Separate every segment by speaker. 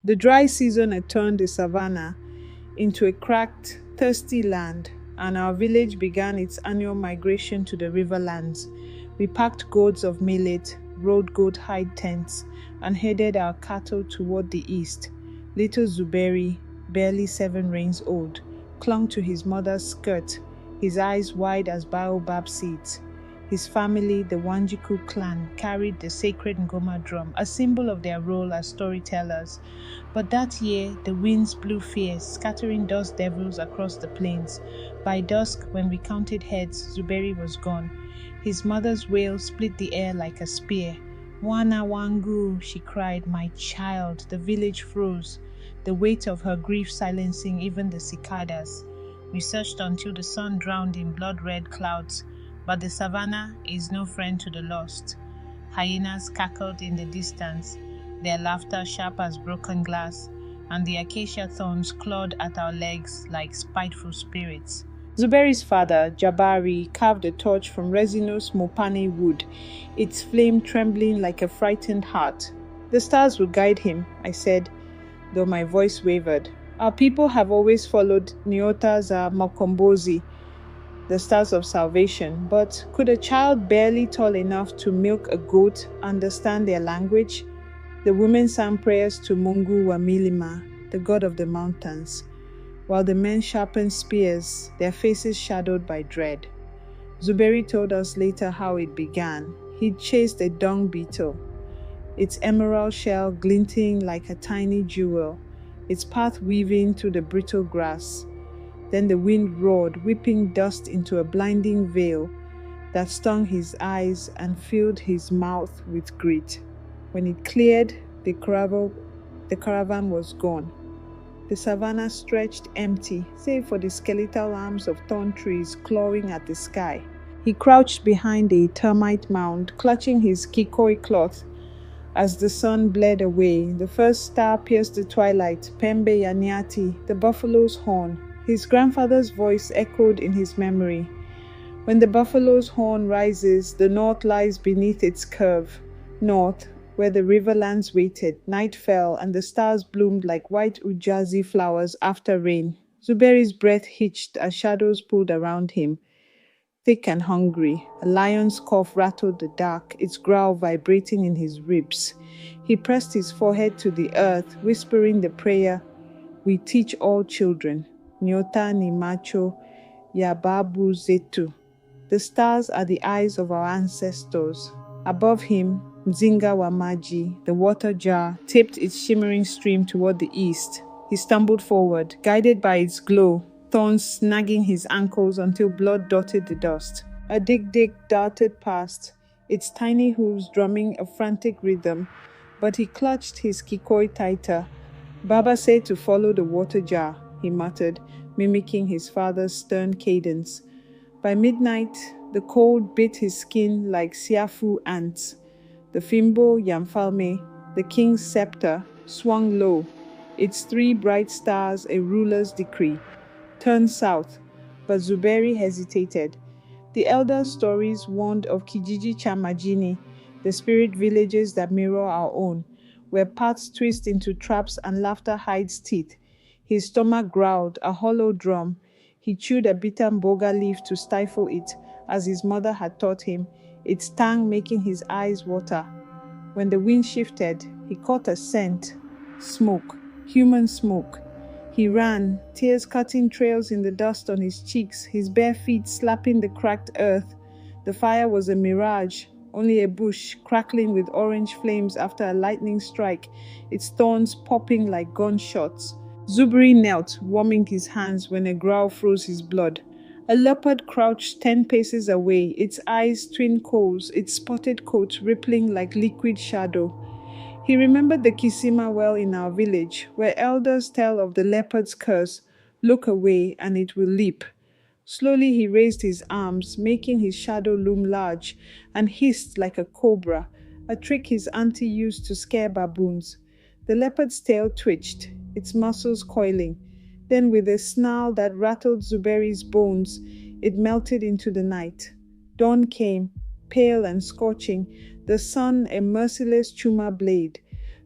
Speaker 1: The dry season had turned the savannah into a cracked, thirsty land, and our village began its annual migration to the riverlands. We packed gourds of millet, rolled goat hide tents, and headed our cattle toward the east. Little Zuberi, barely 7 rains old, clung to his mother's skirt, his eyes wide as baobab seeds. His family, the Wanjiku clan, carried the sacred Ngoma drum, a symbol of their role as storytellers. But that year, the winds blew fierce, scattering dust devils across the plains. By dusk, when we counted heads, Zuberi was gone. His mother's wail split the air like a spear. "Wana wangu," she cried, "my child." The village froze, the weight of her grief silencing even the cicadas. We searched until the sun drowned in blood-red clouds, but the savannah is no friend to the lost. Hyenas cackled in the distance, their laughter sharp as broken glass, and the acacia thorns clawed at our legs like spiteful spirits. Zuberi's father, Jabari, carved a torch from resinous mopane wood, its flame trembling like a frightened heart. "The stars will guide him," I said, though my voice wavered. "Our people have always followed Nyota's Makombozi, the stars of salvation, but could a child barely tall enough to milk a goat understand their language?" The women sang prayers to Mungu wa Milima, the god of the mountains, while the men sharpened spears, their faces shadowed by dread. Zuberi told us later how it began. He'd chased a dung beetle, its emerald shell glinting like a tiny jewel, its path weaving through the brittle grass. Then the wind roared, whipping dust into a blinding veil that stung his eyes and filled his mouth with grit. When it cleared, the caravan was gone. The savannah stretched empty, save for the skeletal arms of thorn trees clawing at the sky. He crouched behind a termite mound, clutching his kikoi cloth. As the sun bled away, the first star pierced the twilight, Pembe Yaniati, the buffalo's horn. His grandfather's voice echoed in his memory. "When the buffalo's horn rises, the north lies beneath its curve." North, where the riverlands waited, night fell, and the stars bloomed like white ujazi flowers after rain. Zuberi's breath hitched as shadows pulled around him, thick and hungry. A lion's cough rattled the dark, its growl vibrating in his ribs. He pressed his forehead to the earth, whispering the prayer we teach all children. Nyota ni macho ya babu zetu. The stars are the eyes of our ancestors. Above him, Mzinga wa Maji, the water jar, tipped its shimmering stream toward the east. He stumbled forward, guided by its glow, thorns snagging his ankles until blood dotted the dust. A dig-dig darted past, its tiny hooves drumming a frantic rhythm, but he clutched his kikoi tighter. "Baba said to follow the water jar," he muttered, mimicking his father's stern cadence. By midnight, the cold bit his skin like siafu ants. The Fimbo Yamfalme, the king's scepter, swung low, its 3 bright stars a ruler's decree. "Turn south," but Zuberi hesitated. The elder stories warned of Kijiji Chamajini, the spirit villages that mirror our own, where paths twist into traps and laughter hides teeth. His stomach growled, a hollow drum. He chewed a bitter mboga leaf to stifle it, as his mother had taught him, its tang making his eyes water. When the wind shifted, he caught a scent. Smoke. Human smoke. He ran, tears cutting trails in the dust on his cheeks, his bare feet slapping the cracked earth. The fire was a mirage, only a bush crackling with orange flames after a lightning strike, its thorns popping like gunshots. Zubri knelt, warming his hands when a growl froze his blood. A leopard crouched 10 paces away, its eyes twin coals, its spotted coat rippling like liquid shadow. He remembered the Kisima well in our village, where elders tell of the leopard's curse, "Look away and it will leap." Slowly he raised his arms, making his shadow loom large, and hissed like a cobra, a trick his auntie used to scare baboons. The leopard's tail twitched, its muscles coiling. Then with a snarl that rattled Zuberi's bones, it melted into the night. Dawn came, pale and scorching, the sun a merciless chuma blade.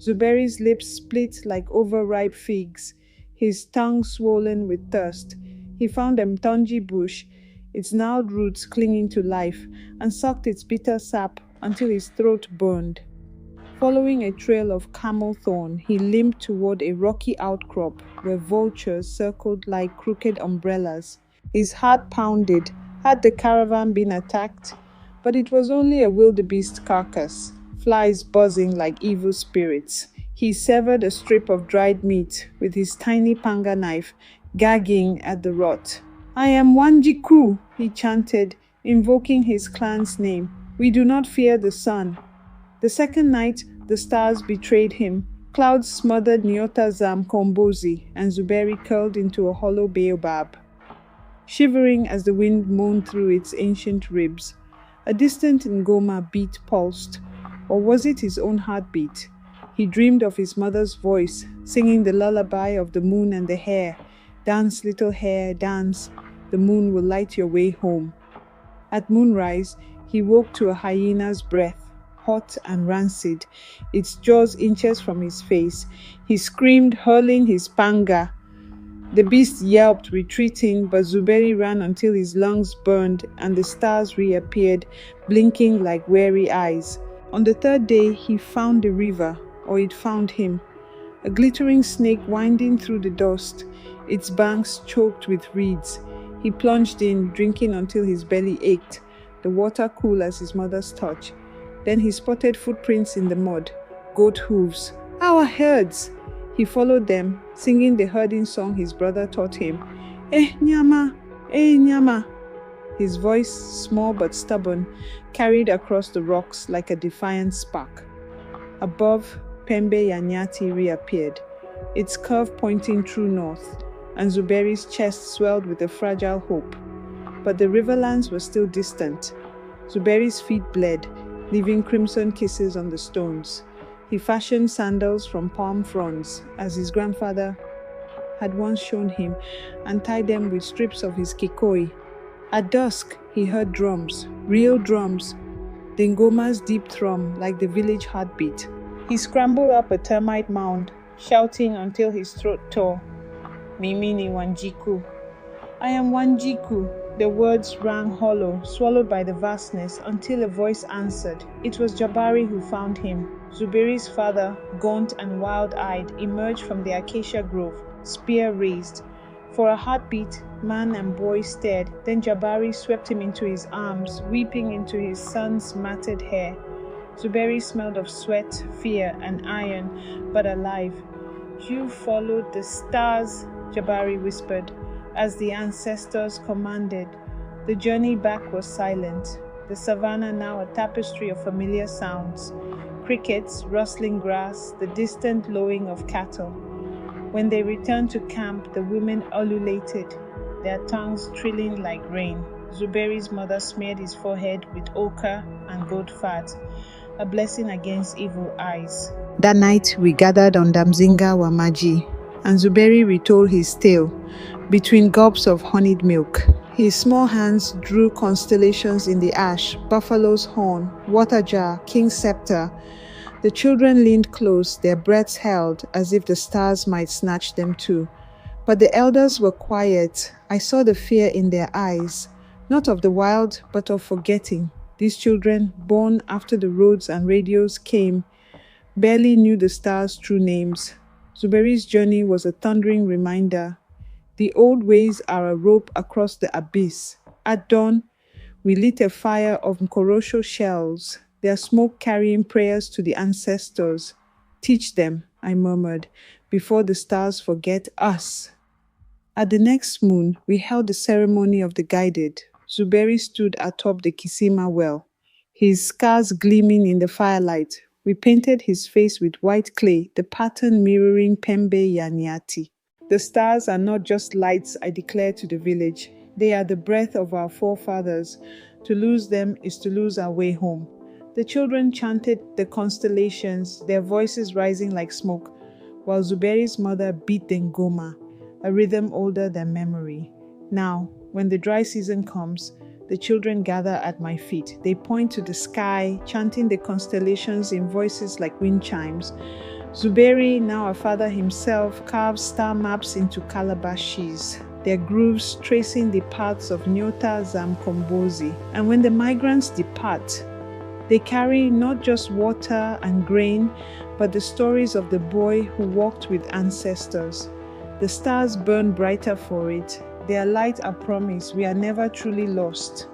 Speaker 1: Zuberi's lips split like overripe figs, his tongue swollen with thirst. He found a mtonji bush, its gnarled roots clinging to life, and sucked its bitter sap until his throat burned. Following a trail of camel thorn, he limped toward a rocky outcrop where vultures circled like crooked umbrellas. His heart pounded. Had the caravan been attacked? But it was only a wildebeest carcass, flies buzzing like evil spirits. He severed a strip of dried meat with his tiny panga knife, gagging at the rot. "I am Wanjiku," he chanted, invoking his clan's name. "We do not fear the sun." The second night, the stars betrayed him. Clouds smothered Nyota Kombozi, and Zuberi curled into a hollow baobab, shivering as the wind moaned through its ancient ribs. A distant Ngoma beat pulsed, or was it his own heartbeat? He dreamed of his mother's voice, singing the lullaby of the moon and the hare. "Dance, little hare, dance. The moon will light your way home." At moonrise, he woke to a hyena's breath, hot and rancid, its jaws inches from his face. He screamed, hurling his panga. The beast yelped, retreating, but Zuberi ran until his lungs burned and the stars reappeared, blinking like weary eyes. On the third day, he found the river, or it found him. A glittering snake winding through the dust, its banks choked with reeds. He plunged in, drinking until his belly ached, the water cool as his mother's touch. Then he spotted footprints in the mud, goat hooves. "Our herds!" He followed them, singing the herding song his brother taught him. Nyama, Nyama." His voice, small but stubborn, carried across the rocks like a defiant spark. Above, Pembe Yanyati reappeared, its curve pointing true north, and Zuberi's chest swelled with a fragile hope. But the riverlands were still distant. Zuberi's feet bled, leaving crimson kisses on the stones. He fashioned sandals from palm fronds, as his grandfather had once shown him, and tied them with strips of his kikoi. At dusk, he heard drums, real drums, the Ngoma's deep thrum like the village heartbeat. He scrambled up a termite mound, shouting until his throat tore. "Mimi ni Wanjiku. I am Wanjiku." The words rang hollow, swallowed by the vastness, until a voice answered. It was Jabari who found him. Zuberi's father, gaunt and wild-eyed, emerged from the acacia grove, spear raised. For a heartbeat, man and boy stared, then Jabari swept him into his arms, weeping into his son's matted hair. Zuberi smelled of sweat, fear, and iron, but alive. "You followed the stars," Jabari whispered, "as the ancestors commanded." The journey back was silent, the savannah now a tapestry of familiar sounds. Crickets, rustling grass, the distant lowing of cattle. When they returned to camp, the women ululated, their tongues trilling like rain. Zuberi's mother smeared his forehead with ochre and goat fat, a blessing against evil eyes. That night, we gathered on Damzinga Wamaji, and Zuberi retold his tale, between gulps of honeyed milk. His small hands drew constellations in the ash, buffalo's horn, water jar, king's scepter. The children leaned close, their breaths held, as if the stars might snatch them too. But the elders were quiet. I saw the fear in their eyes, not of the wild, but of forgetting. These children, born after the roads and radios came, barely knew the stars' true names. Zuberi's journey was a thundering reminder. The old ways are a rope across the abyss. At dawn, we lit a fire of Nkorosho shells, their smoke carrying prayers to the ancestors. "Teach them," I murmured, "before the stars forget us." At the next moon, we held the ceremony of the guided. Zuberi stood atop the Kisima well, his scars gleaming in the firelight. We painted his face with white clay, the pattern mirroring Pembe Yanyati. "The stars are not just lights," I declared to the village. "They are the breath of our forefathers. To lose them is to lose our way home." The children chanted the constellations, their voices rising like smoke, while Zuberi's mother beat the ngoma, a rhythm older than memory. Now, when the dry season comes, the children gather at my feet. They point to the sky, chanting the constellations in voices like wind chimes. Zuberi, now a father himself, carves star maps into calabashes, their grooves tracing the paths of Nyota Zamkombozi. And when the migrants depart, they carry not just water and grain, but the stories of the boy who walked with ancestors. The stars burn brighter for it. Their light a promise we are never truly lost.